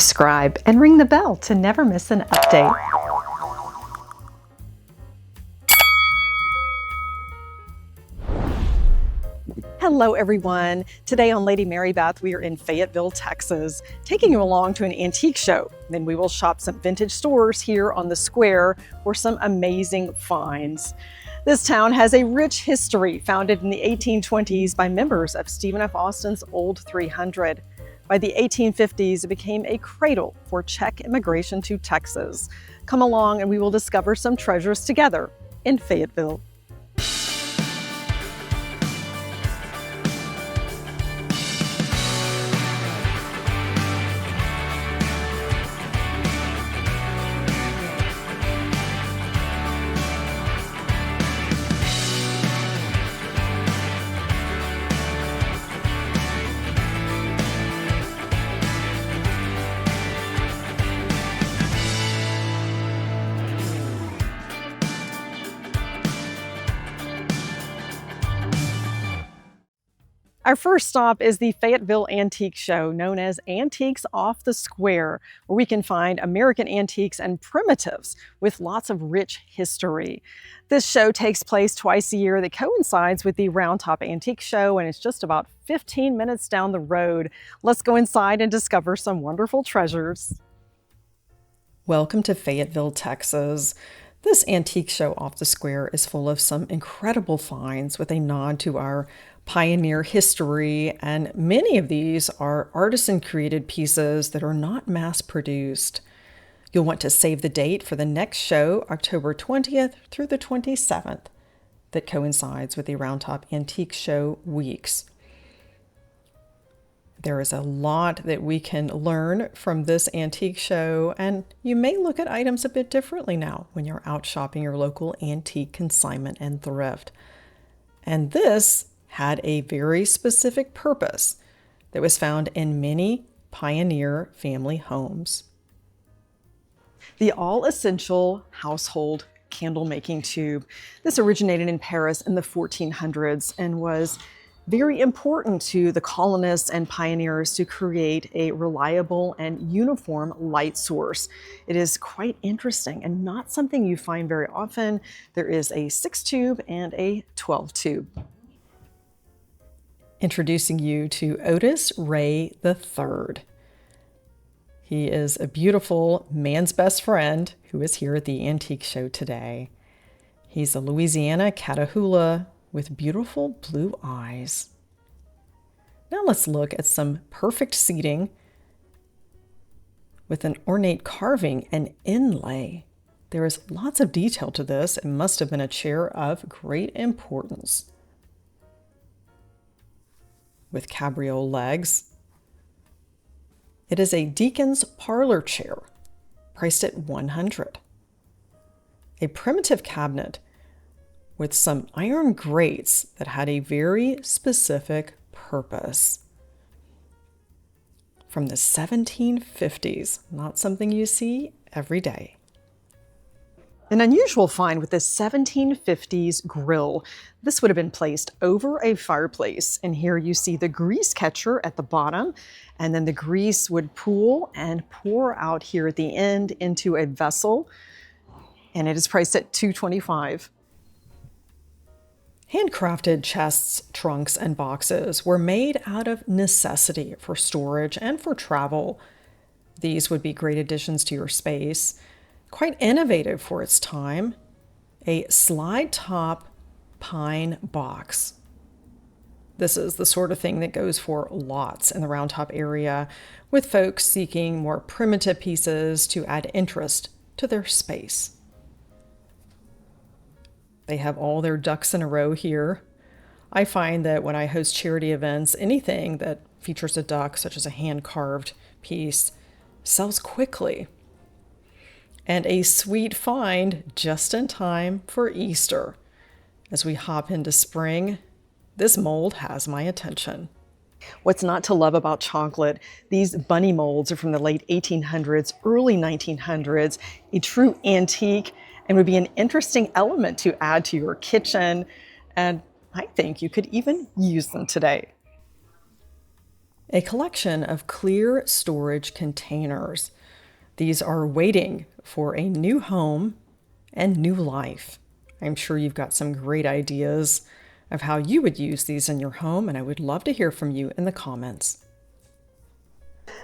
subscribe, and ring the bell to never miss an update. Hello everyone. Today on Lady Mary Beth, we are in Fayetteville, Texas, taking you along to an antique show. Then we will shop some vintage stores here on the square for some amazing finds. This town has a rich history, founded in the 1820s by members of Stephen F. Austin's Old 300. By the 1850s, it became a cradle for Czech immigration to Texas. Come along and we will discover some treasures together in Fayetteville. Our first stop is the Fayetteville Antique Show, known as Antiques Off the Square, where we can find American antiques and primitives with lots of rich history. This show takes place twice a year that coincides with the Round Top Antique Show, and it's just about 15 minutes down the road. Let's go inside and discover some wonderful treasures. Welcome to Fayetteville, Texas. This antique show off the square is full of some incredible finds with a nod to our pioneer history, and many of these are artisan-created pieces that are not mass-produced. You'll want to save the date for the next show, October 20th through the 27th, that coincides with the Round Top Antique Show weeks. There is a lot that we can learn from this antique show, and you may look at items a bit differently now when you're out shopping your local antique consignment and thrift. And this had a very specific purpose that was found in many pioneer family homes. The all-essential household candle-making tube. This originated in Paris in the 1400s and was very important to the colonists and pioneers to create a reliable and uniform light source. It is quite interesting and not something you find very often. There is a 6-tube and a 12-tube. Introducing you to Otis Ray III. He is a beautiful man's best friend who is here at the antique show today. He's a Louisiana Catahoula with beautiful blue eyes. Now let's look at some perfect seating with an ornate carving and inlay. There is lots of detail to this. It must have been a chair of great importance. With cabriole legs. It is a deacon's parlor chair, priced at $100. A primitive cabinet with some iron grates that had a very specific purpose. From the 1750s, not something you see every day. An unusual find with this 1750s grill. This would have been placed over a fireplace, and here you see the grease catcher at the bottom, and then the grease would pool and pour out here at the end into a vessel, and it is priced at $225. Handcrafted chests, trunks, and boxes were made out of necessity for storage and for travel. These would be great additions to your space. Quite innovative for its time. A slide top pine box. This is the sort of thing that goes for lots in the Round Top area, with folks seeking more primitive pieces to add interest to their space. They have all their ducks in a row here. I find that when I host charity events, anything that features a duck, such as a hand-carved piece, sells quickly. And a sweet find just in time for Easter. As we hop into spring, this mold has my attention. What's not to love about chocolate? These bunny molds are from the late 1800s, early 1900s, a true antique, and would be an interesting element to add to your kitchen. And I think you could even use them today. A collection of clear storage containers. These are waiting for a new home and new life. I'm sure you've got some great ideas of how you would use these in your home, and I would love to hear from you in the comments.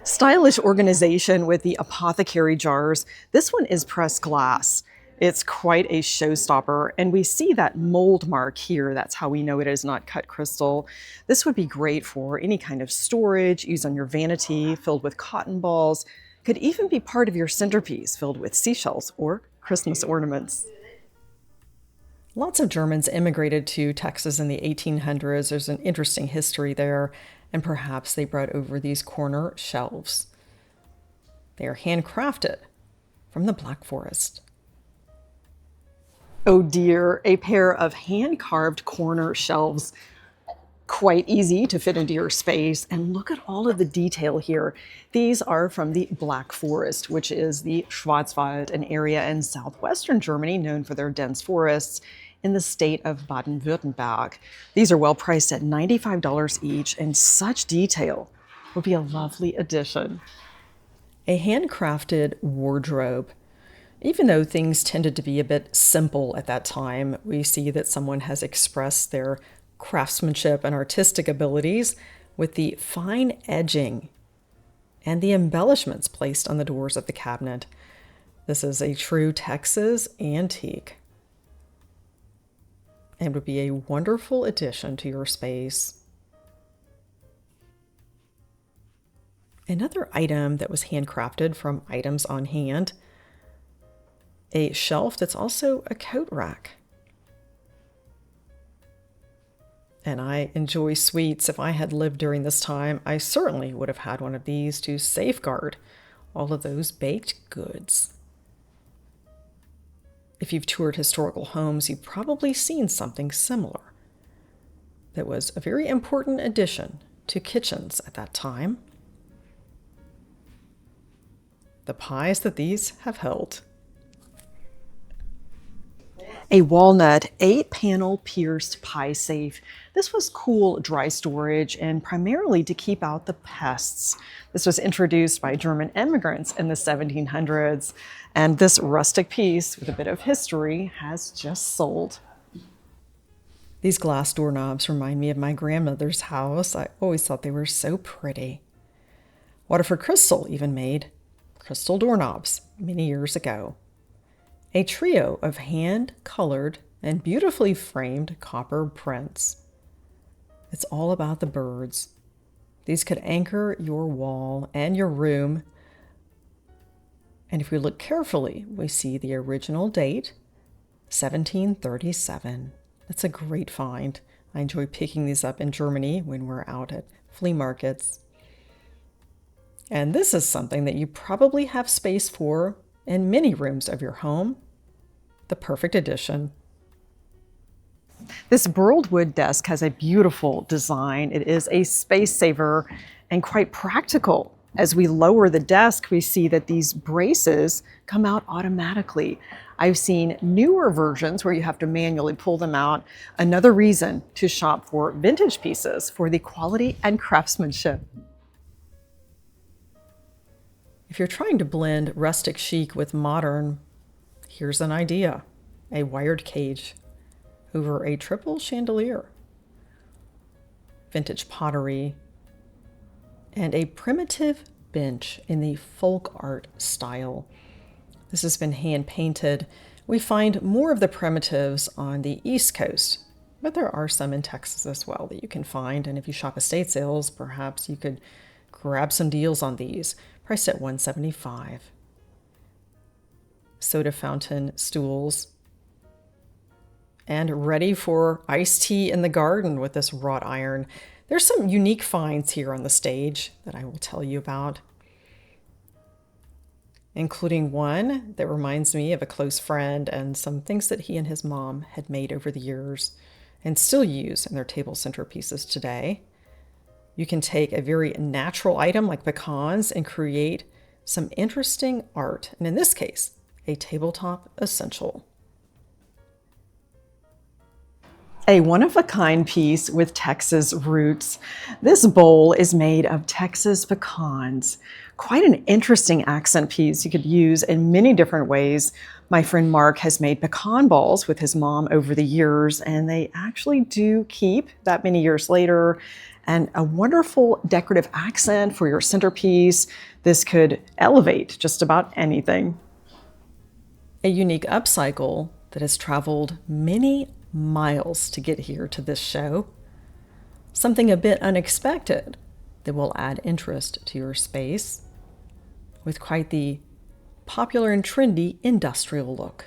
Stylish organization with the apothecary jars. This one is pressed glass. It's quite a showstopper, and we see that mold mark here. That's how we know it is not cut crystal. This would be great for any kind of storage, use on your vanity, filled with cotton balls. Could even be part of your centerpiece, filled with seashells or Christmas ornaments. Lots of Germans immigrated to Texas in the 1800s. There's an interesting history there, and perhaps they brought over these corner shelves. They are handcrafted from the Black Forest. Oh dear, a pair of hand-carved corner shelves. Quite easy to fit into your space, and look at all of the detail here. These are from the Black Forest, which is the Schwarzwald, an area in southwestern Germany known for their dense forests in the state of Baden-Württemberg. These are well priced at $95 each, and such detail would be a lovely addition. A handcrafted wardrobe. Even though things tended to be a bit simple at that time, we see that someone has expressed their craftsmanship and artistic abilities with the fine edging and the embellishments placed on the doors of the cabinet. This is a true Texas antique and would be a wonderful addition to your space. Another item that was handcrafted from items on hand, a shelf that's also a coat rack. And I enjoy sweets. If I had lived during this time, I certainly would have had one of these to safeguard all of those baked goods. If you've toured historical homes, you've probably seen something similar that was a very important addition to kitchens at that time. The pies that these have held. A walnut 8-panel pierced pie safe. This was cool dry storage and primarily to keep out the pests. This was introduced by German immigrants in the 1700s, and this rustic piece with a bit of history has just sold. These glass doorknobs remind me of my grandmother's house. I always thought they were so pretty. Waterford Crystal even made crystal doorknobs many years ago. A trio of hand-colored and beautifully framed copper prints. It's all about the birds. These could anchor your wall and your room. And if we look carefully, we see the original date, 1737. That's a great find. I enjoy picking these up in Germany when we're out at flea markets. And this is something that you probably have space for in many rooms of your home. The perfect addition. This burled wood desk has a beautiful design. It is a space saver and quite practical. As we lower the desk, we see that these braces come out automatically. I've seen newer versions where you have to manually pull them out. Another reason to shop for vintage pieces for the quality and craftsmanship. If you're trying to blend rustic chic with modern, here's an idea. A wired cage over a triple chandelier. Vintage pottery. And a primitive bench in the folk art style. This has been hand painted. We find more of the primitives on the East Coast, but there are some in Texas as well that you can find. And if you shop estate sales, perhaps you could grab some deals on these, priced at $175. Soda fountain stools, and ready for iced tea in the garden with this wrought iron. There's some unique finds here on the stage that I will tell you about, including one that reminds me of a close friend and some things that he and his mom had made over the years and still use in their table centerpieces today. You can take a very natural item like pecans and create some interesting art, and in this case, a tabletop essential. A one-of-a-kind piece with Texas roots. This bowl is made of Texas pecans. Quite an interesting accent piece you could use in many different ways. My friend Mark has made pecan balls with his mom over the years, and they actually do keep that many years later. And a wonderful decorative accent for your centerpiece. This could elevate just about anything. A unique upcycle that has traveled many miles to get here to this show. Something a bit unexpected that will add interest to your space with quite the popular and trendy industrial look.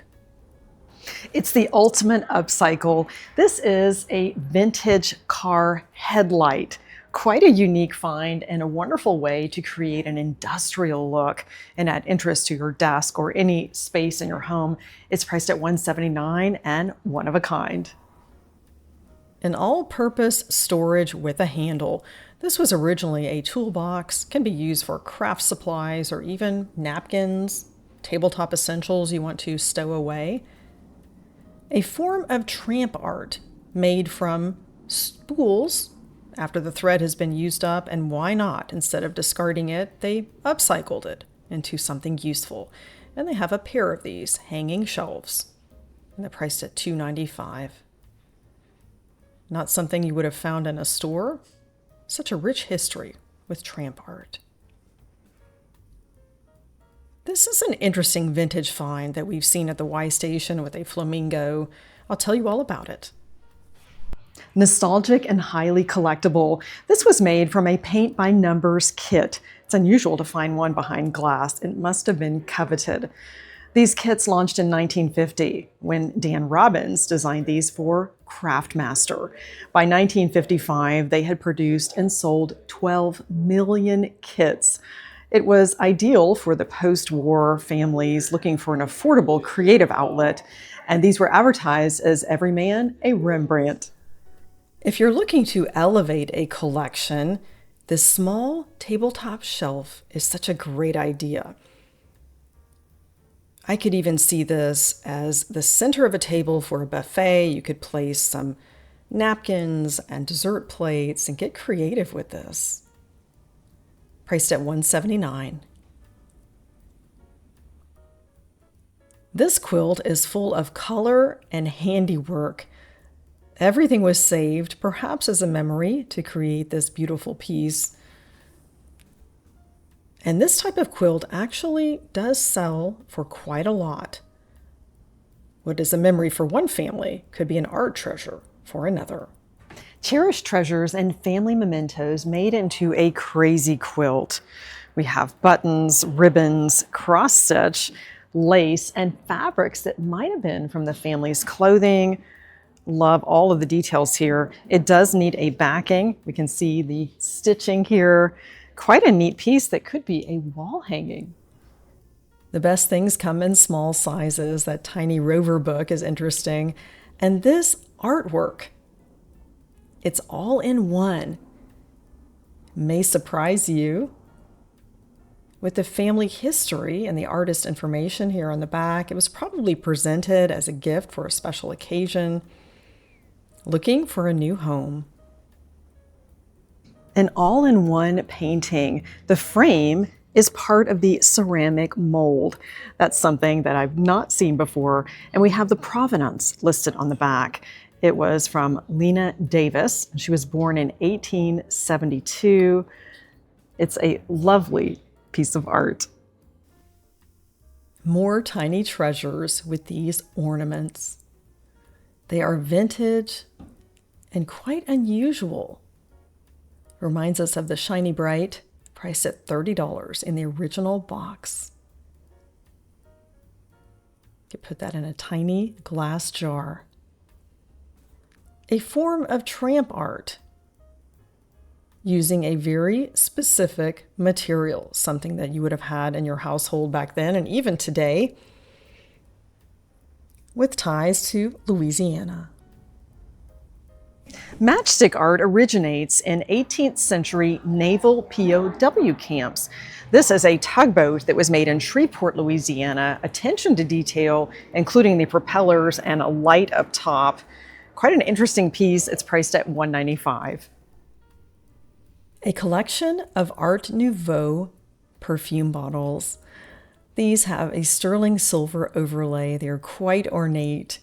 It's the ultimate upcycle. This is a vintage car headlight. Quite a unique find and a wonderful way to create an industrial look and add interest to your desk or any space in your home. It's priced at $179 and one of a kind. An all-purpose storage with a handle. This was originally a toolbox, can be used for craft supplies or even napkins, tabletop essentials you want to stow away. A form of tramp art made from spools after the thread has been used up, and why not? Instead of discarding it, they upcycled it into something useful. And they have a pair of these hanging shelves, and they're priced at $2.95. Not something you would have found in a store. Such a rich history with tramp art. This is an interesting vintage find that we've seen at the Y Station with a flamingo. I'll tell you all about it. Nostalgic and highly collectible. This was made from a paint by numbers kit. It's unusual to find one behind glass. It must have been coveted. These kits launched in 1950 when Dan Robbins designed these for Craftmaster. By 1955, they had produced and sold 12 million kits. It was ideal for the post-war families looking for an affordable creative outlet, and these were advertised as every man a Rembrandt. If you're looking to elevate a collection, this small tabletop shelf is such a great idea. I could even see this as the center of a table for a buffet. You could place some napkins and dessert plates and get creative with this. Priced at $179. This quilt is full of color and handiwork. Everything was saved, perhaps as a memory, to create this beautiful piece. And this type of quilt actually does sell for quite a lot. What is a memory for one family could be an art treasure for another. Cherished treasures and family mementos made into a crazy quilt. We have buttons, ribbons, cross-stitch, lace, and fabrics that might have been from the family's clothing. Love all of the details here. It does need a backing. We can see the stitching here. Quite a neat piece that could be a wall hanging. The best things come in small sizes. That tiny Rover book is interesting. And this artwork, it's all in one. May surprise you. With the family history and the artist information here on the back, it was probably presented as a gift for a special occasion. Looking for a new home. An all-in-one painting. The frame is part of the ceramic mold. That's something that I've not seen before. And we have the provenance listed on the back. It was from Lena Davis. She was born in 1872. It's a lovely piece of art. More tiny treasures with these ornaments. They are vintage and quite unusual. Reminds us of the Shiny Bright, priced at $30 in the original box. You could put that in a tiny glass jar. A form of tramp art using a very specific material, something that you would have had in your household back then and even today, with ties to Louisiana. Matchstick art originates in 18th century naval POW camps. This is a tugboat that was made in Shreveport, Louisiana. Attention to detail, including the propellers and a light up top. Quite an interesting piece. It's priced at $195. A collection of Art Nouveau perfume bottles. These have a sterling silver overlay. They're quite ornate.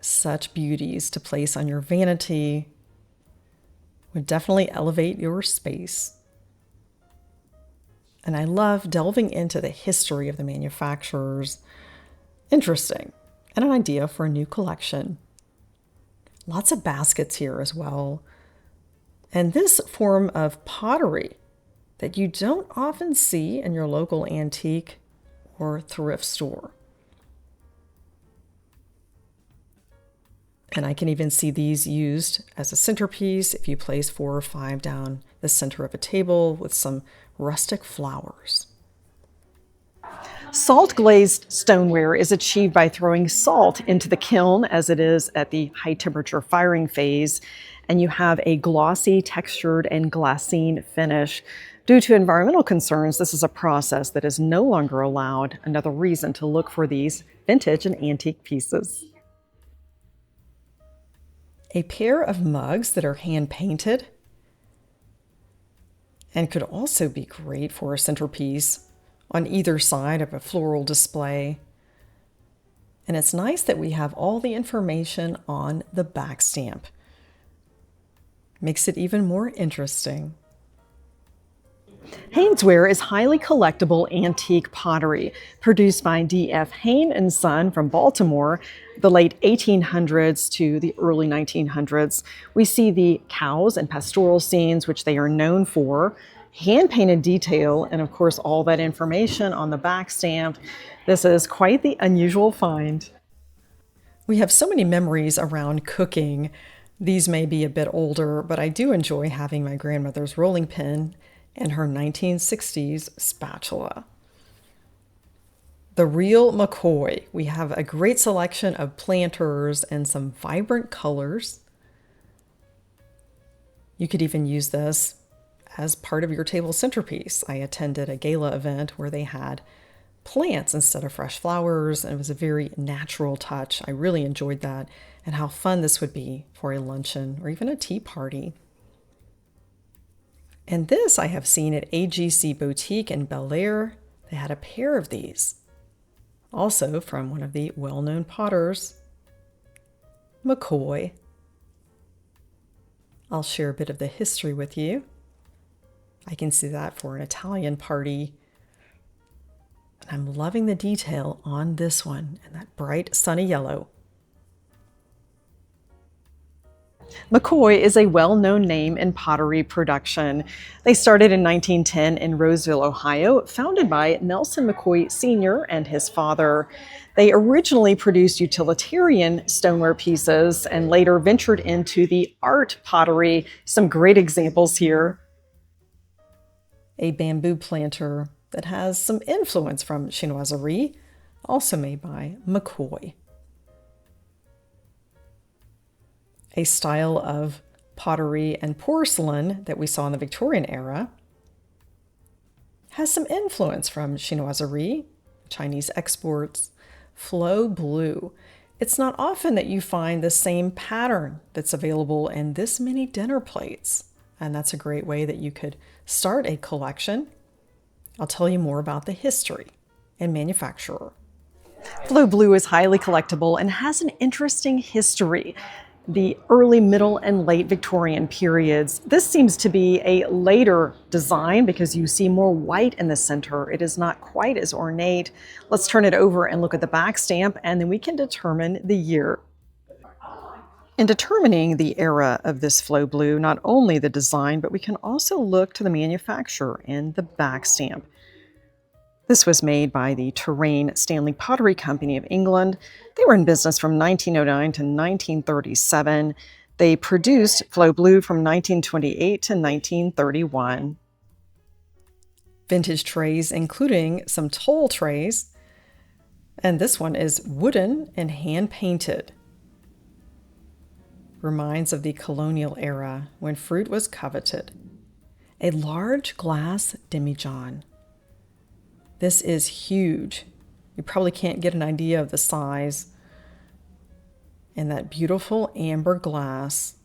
Such beauties to place on your vanity. Would definitely elevate your space. And I love delving into the history of the manufacturers. Interesting. And an idea for a new collection. Lots of baskets here as well. And this form of pottery that you don't often see in your local antique or thrift store. And I can even see these used as a centerpiece if you place 4 or 5 down the center of a table with some rustic flowers. Salt glazed stoneware is achieved by throwing salt into the kiln as it is at the high temperature firing phase, and you have a glossy, textured, and glassine finish. Due to environmental concerns, this is a process that is no longer allowed. Another reason to look for these vintage and antique pieces. A pair of mugs that are hand painted and could also be great for a centerpiece on either side of a floral display. And it's nice that we have all the information on the back stamp. Makes it even more interesting. Hainesware is highly collectible antique pottery produced by D.F. Hain & Son from Baltimore, the late 1800s to the early 1900s. We see the cows and pastoral scenes, which they are known for, hand-painted detail, and of course all that information on the back stamp. This is quite the unusual find. We have so many memories around cooking. These may be a bit older, but I do enjoy having my grandmother's rolling pin and her 1960s spatula. The Real McCoy. We have a great selection of planters and some vibrant colors. You could even use this as part of your table centerpiece. I attended a gala event where they had plants instead of fresh flowers, and it was a very natural touch. I really enjoyed that, and how fun this would be for a luncheon or even a tea party. And this I have seen at AGC Boutique in Bel Air. They had a pair of these. Also from one of the well-known potters, McCoy. I'll share a bit of the history with you. I can see that for an Italian party. And I'm loving the detail on this one and that bright sunny yellow. McCoy is a well-known name in pottery production. They started in 1910 in Roseville, Ohio, founded by Nelson McCoy Sr. and his father. They originally produced utilitarian stoneware pieces and later ventured into the art pottery. Some great examples here. A bamboo planter that has some influence from chinoiserie, also made by McCoy. A style of pottery and porcelain that we saw in the Victorian era has some influence from chinoiserie, Chinese exports, flow blue. It's not often that you find the same pattern that's available in this many dinner plates, and that's a great way that you could start a collection. I'll tell you more about the history and manufacturer. Flow blue is highly collectible and has an interesting history. The early, middle, and late Victorian periods. This seems to be a later design because you see more white in the center. It is not quite as ornate. Let's turn it over and look at the back stamp, and then we can determine the year. In determining the era of this flow blue, not only the design, but we can also look to the manufacturer and the back stamp. This was made by the Terrain Stanley Pottery Company of England. They were in business from 1909 to 1937. They produced flow blue from 1928 to 1931. Vintage trays, including some toll trays. And this one is wooden and hand-painted. Reminds of the colonial era when fruit was coveted. A large glass demijohn. This is huge. You probably can't get an idea of the size. And that beautiful amber glass,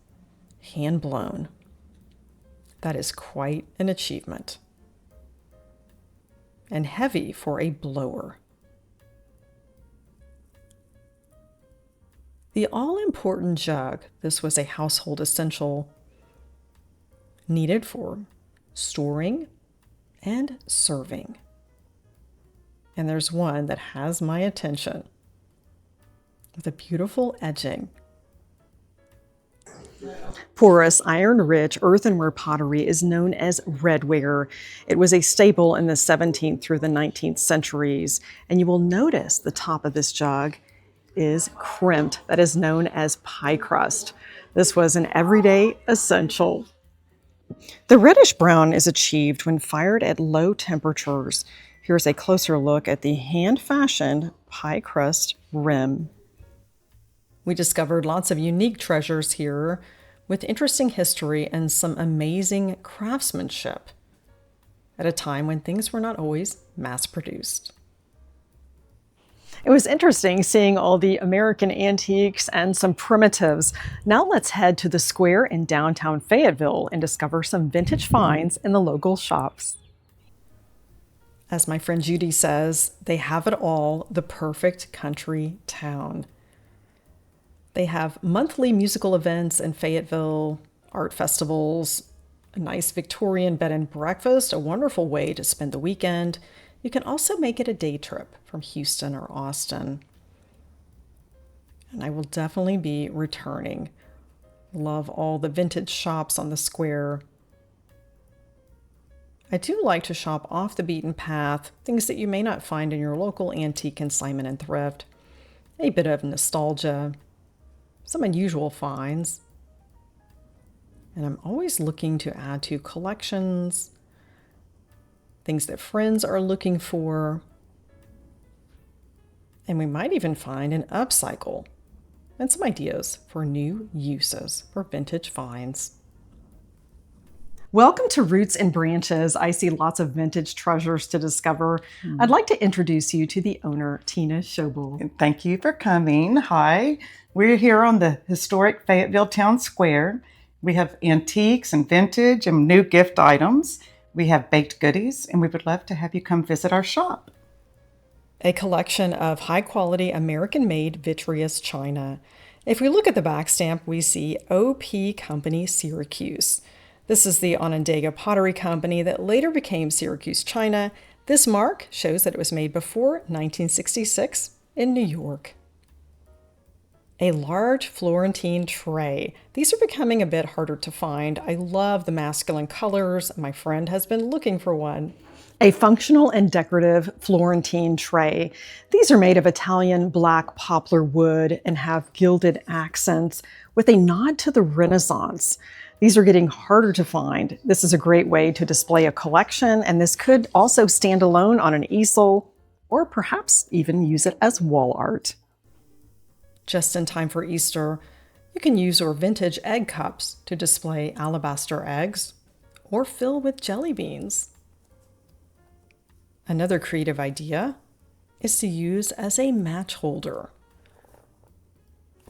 hand blown. That is quite an achievement. And heavy for a blower. The all-important jug, this was a household essential needed for storing and serving. And there's one that has my attention with a beautiful edging. Porous, iron-rich earthenware pottery is known as redware. It was a staple in the 17th through the 19th centuries. And you will notice the top of this jug is crimped. That is known as pie crust. This was an everyday essential. The reddish brown is achieved when fired at low temperatures. Here's a closer look at the hand-fashioned pie crust rim. We discovered lots of unique treasures here with interesting history and some amazing craftsmanship at a time when things were not always mass-produced. It was interesting seeing all the American antiques and some primitives. Now let's head to the square in downtown Fayetteville and discover some vintage finds in the local shops. As my friend Judy says, they have it all, the perfect country town. They have monthly musical events in Fayetteville, art festivals, a nice Victorian bed and breakfast, a wonderful way to spend the weekend. You can also make it a day trip from Houston or Austin. And I will definitely be returning. Love all the vintage shops on the square. I do like to shop off the beaten path, things that you may not find in your local antique consignment and thrift. A bit of nostalgia, some unusual finds. And I'm always looking to add to collections, things that friends are looking for. And we might even find an upcycle and some ideas for new uses for vintage finds. Welcome to Roots and Branches. I see lots of vintage treasures to discover. I'd like to introduce you to the owner, Tina Schobel. Thank you for coming. Hi, we're here on the historic Fayetteville Town Square. We have antiques and vintage and new gift items. We have baked goodies, and we would love to have you come visit our shop. A collection of high-quality American-made vitreous china. If we look at the back stamp, we see O.P. Company Syracuse. This is the Onondaga Pottery Company that later became Syracuse China. This mark shows that it was made before 1966 in New York. A large Florentine tray. These are becoming a bit harder to find. I love the masculine colors. My friend has been looking for one. A functional and decorative Florentine tray. These are made of Italian black poplar wood and have gilded accents with a nod to the Renaissance. These are getting harder to find. This is a great way to display a collection, and this could also stand alone on an easel or perhaps even use it as wall art. Just in time for Easter, you can use your vintage egg cups to display alabaster eggs or fill with jelly beans. Another creative idea is to use as a match holder.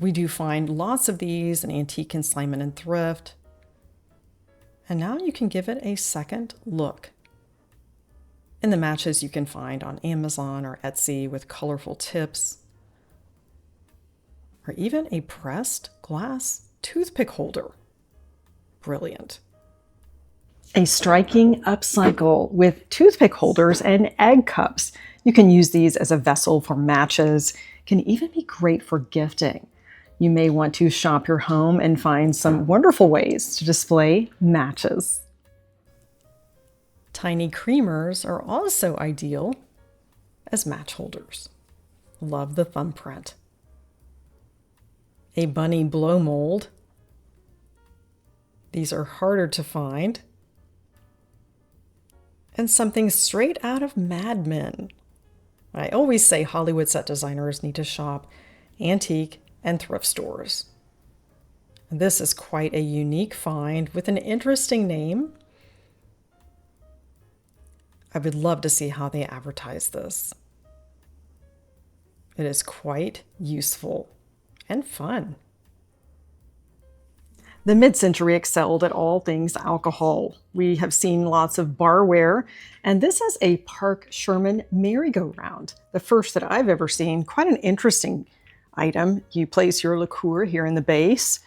We do find lots of these in antique consignment and thrift. And now you can give it a second look. In the matches you can find on Amazon or Etsy with colorful tips, or even a pressed glass toothpick holder. Brilliant. A striking upcycle with toothpick holders and egg cups. You can use these as a vessel for matches. Can even be great for gifting. You may want to shop your home and find some wonderful ways to display matches. Tiny creamers are also ideal as match holders. Love the thumbprint. A bunny blow mold. These are harder to find. And something straight out of Mad Men. I always say Hollywood set designers need to shop antique and thrift stores. This is quite a unique find with an interesting name. I would love to see how they advertise this. It is quite useful and fun. The mid-century excelled at all things alcohol. We have seen lots of barware, and this is a Park Sherman merry-go-round, the first that I've ever seen. Quite an interesting item. You place your liqueur here in the base,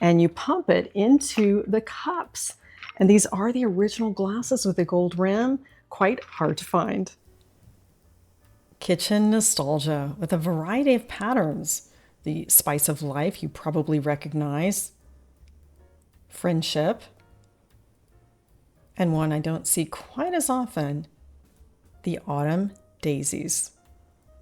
and you pump it into the cups. And these are the original glasses with the gold rim. Quite hard to find. Kitchen nostalgia with a variety of patterns. The spice of life you probably recognize. Friendship. And one I don't see quite as often, the autumn daisies.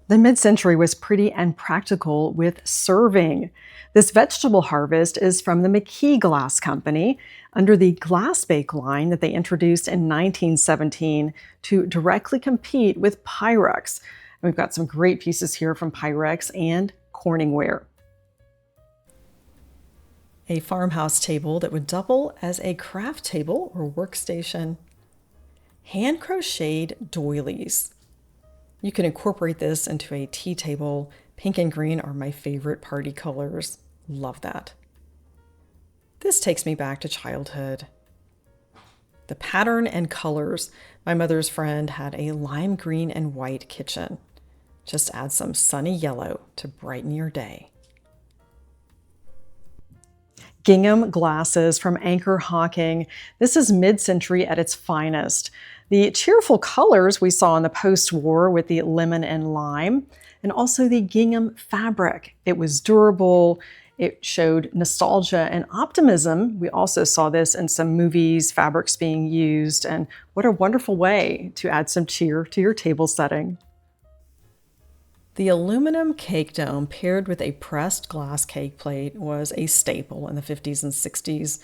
The mid-century was pretty and practical with serving. This vegetable harvest is from the McKee Glass Company under the glass bake line that they introduced in 1917 to directly compete with Pyrex. We've got some great pieces here from Pyrex and Corningware. A farmhouse table that would double as a craft table or workstation. Hand crocheted doilies. You can incorporate this into a tea table. Pink and green are my favorite party colors. Love that. This takes me back to childhood. The pattern and colors. My mother's friend had a lime green and white kitchen. Just add some sunny yellow to brighten your day. Gingham glasses from Anchor Hawking. This is mid-century at its finest. The cheerful colors we saw in the post-war with the lemon and lime, and also the gingham fabric. It was durable, it showed nostalgia and optimism. We also saw this in some movies, fabrics being used, and what a wonderful way to add some cheer to your table setting. The aluminum cake dome paired with a pressed glass cake plate was a staple in the 50s and 60s,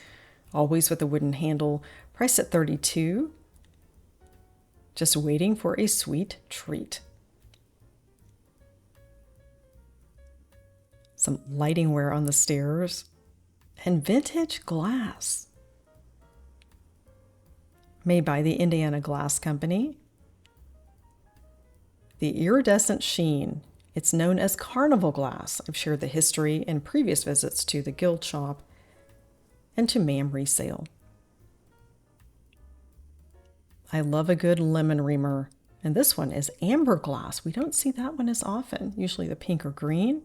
always with a wooden handle, priced at $32. Just waiting for a sweet treat. Some lightingware on the stairs, and vintage glass. Made by the Indiana Glass Company. The iridescent sheen. It's known as carnival glass. I've shared the history in previous visits to the Guild Shop and to Mam Resale. I love a good lemon reamer, and this one is amber glass. We don't see that one as often, usually the pink or green.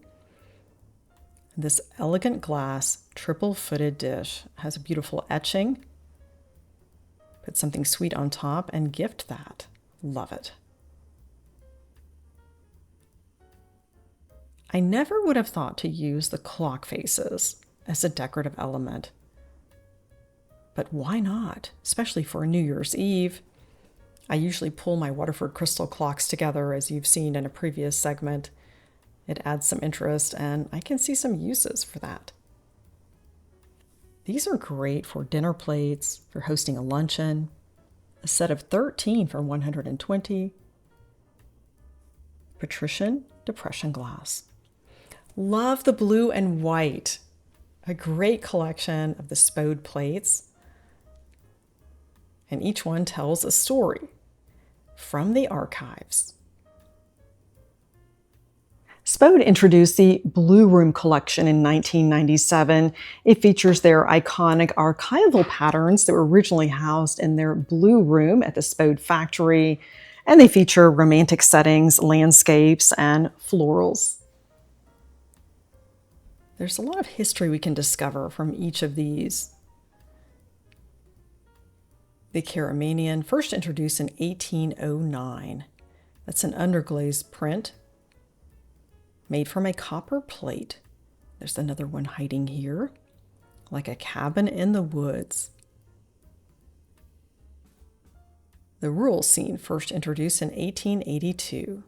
This elegant glass triple-footed dish has a beautiful etching. Put something sweet on top and gift that. Love it. I never would have thought to use the clock faces as a decorative element. But why not, especially for New Year's Eve? I usually pull my Waterford crystal clocks together, as you've seen in a previous segment. It adds some interest, and I can see some uses for that. These are great for dinner plates, for hosting a luncheon. A set of 13 for $120. Patrician Depression glass. Love the blue and white. A great collection of the Spode plates. And each one tells a story from the archives. Spode introduced the Blue Room collection in 1997. It features their iconic archival patterns that were originally housed in their Blue Room at the Spode factory, and they feature romantic settings, landscapes, and florals. There's a lot of history we can discover from each of these. The Caramanian, first introduced in 1809. That's an underglazed print made from a copper plate. There's another one hiding here, like a cabin in the woods. The rural scene, first introduced in 1882.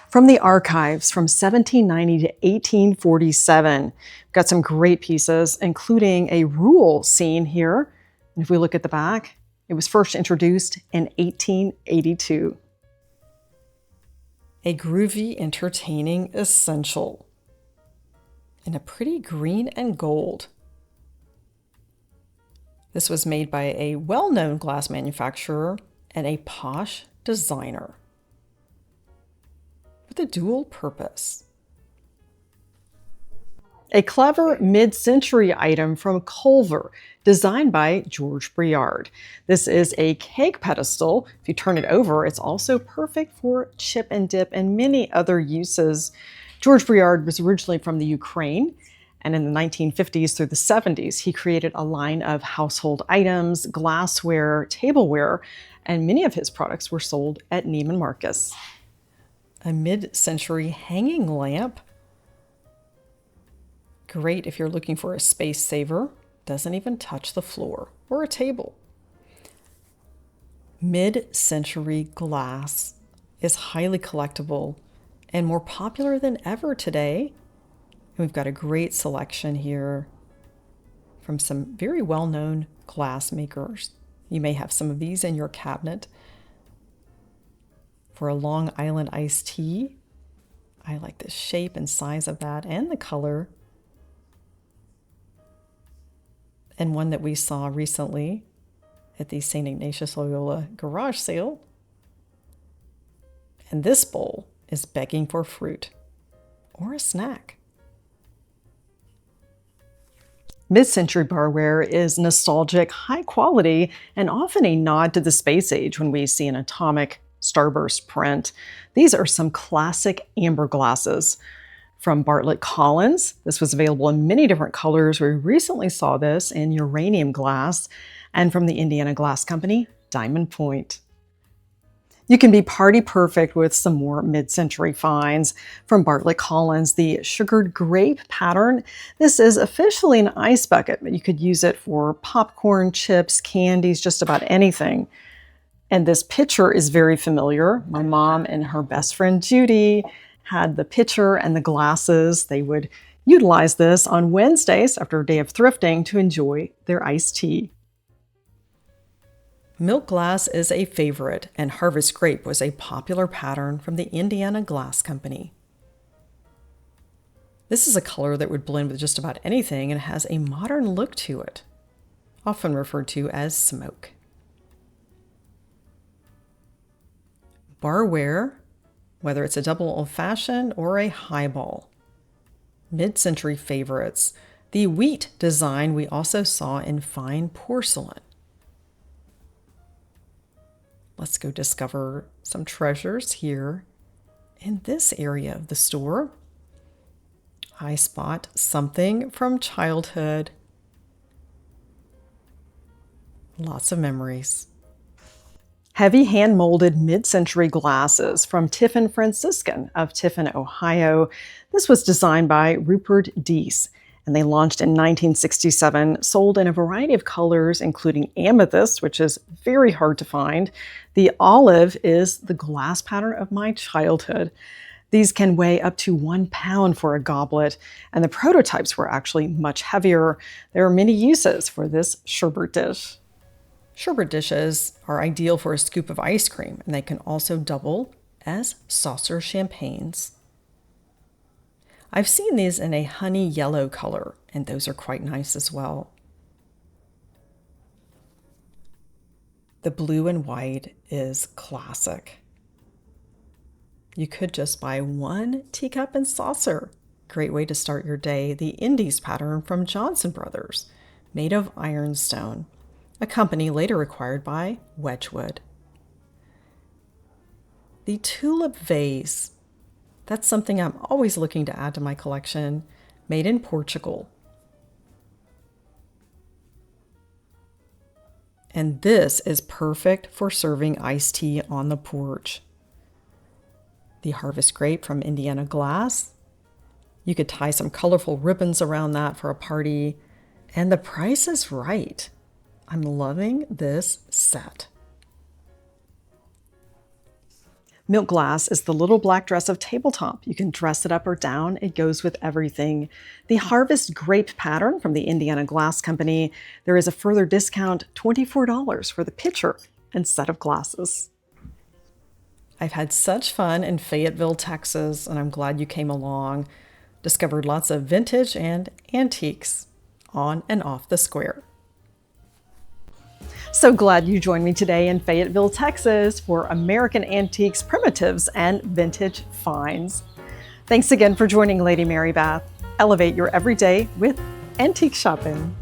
From the archives from 1790 to 1847, we've got some great pieces, including a rural scene here. And if we look at the back, it was first introduced in 1882. A groovy, entertaining essential in a pretty green and gold. This was made by a well-known glass manufacturer and a posh designer. with a dual purpose. A clever mid-century item from Culver, designed by George Briard. This is a cake pedestal. If you turn it over, it's also perfect for chip and dip and many other uses. George Briard was originally from the Ukraine, and in the 1950s through the 70s, he created a line of household items, glassware, tableware, and many of his products were sold at Neiman Marcus. A mid-century hanging lamp. Great if you're looking for a space saver. Doesn't even touch the floor or a table. Mid-century glass is highly collectible and more popular than ever today. We've got a great selection here from some very well-known glass makers. You may have some of these in your cabinet. For a Long Island iced tea, I like the shape and size of that and the color. And one that we saw recently at the St. Ignatius Loyola garage sale. And this bowl is begging for fruit or a snack. Mid-century barware is nostalgic, high quality, and often a nod to the space age when we see an atomic starburst print. These are some classic amber glasses. From Bartlett Collins, this was available in many different colors. We recently saw this in uranium glass. And from the Indiana Glass Company, Diamond Point. You can be party perfect with some more mid-century finds. From Bartlett Collins, the sugared grape pattern. This is officially an ice bucket, but you could use it for popcorn, chips, candies, just about anything. And this pitcher is very familiar. My mom and her best friend Judy had the pitcher and the glasses. They would utilize this on Wednesdays after a day of thrifting to enjoy their iced tea. Milk glass is a favorite, and Harvest Grape was a popular pattern from the Indiana Glass Company. This is a color that would blend with just about anything and has a modern look to it, often referred to as smoke. Barware, whether it's a double old-fashioned or a highball. Mid-century favorites. The wheat design we also saw in fine porcelain. Let's go discover some treasures here in this area of the store. I spot something from childhood. Lots of memories. Heavy hand-molded mid-century glasses from Tiffin Franciscan of Tiffin, Ohio. This was designed by Rupert Deese, and they launched in 1967, sold in a variety of colors, including amethyst, which is very hard to find. The olive is the glass pattern of my childhood. These can weigh up to 1 pound for a goblet, and the prototypes were actually much heavier. There are many uses for this sherbet dish. Sherbet dishes are ideal for a scoop of ice cream, and they can also double as saucer champagnes. I've seen these in a honey yellow color, and those are quite nice as well. The blue and white is classic. You could just buy one teacup and saucer. Great way to start your day. The Indies pattern from Johnson Brothers, made of ironstone, a company later acquired by Wedgwood. The tulip vase. That's something I'm always looking to add to my collection, made in Portugal. And this is perfect for serving iced tea on the porch. The Harvest Grape from Indiana Glass. You could tie some colorful ribbons around that for a party, and the price is right. I'm loving this set. Milk glass is the little black dress of tabletop. You can dress it up or down. It goes with everything. The Harvest Grape pattern from the Indiana Glass Company. There is a further discount, $24 for the pitcher and set of glasses. I've had such fun in Fayetteville, Texas, and I'm glad you came along. Discovered lots of vintage and antiques on and off the square. So glad you joined me today in Fayetteville, Texas for American Antiques, Primitives, and Vintage Finds. Thanks again for joining Lady Mary Beth. Elevate your everyday with antique shopping.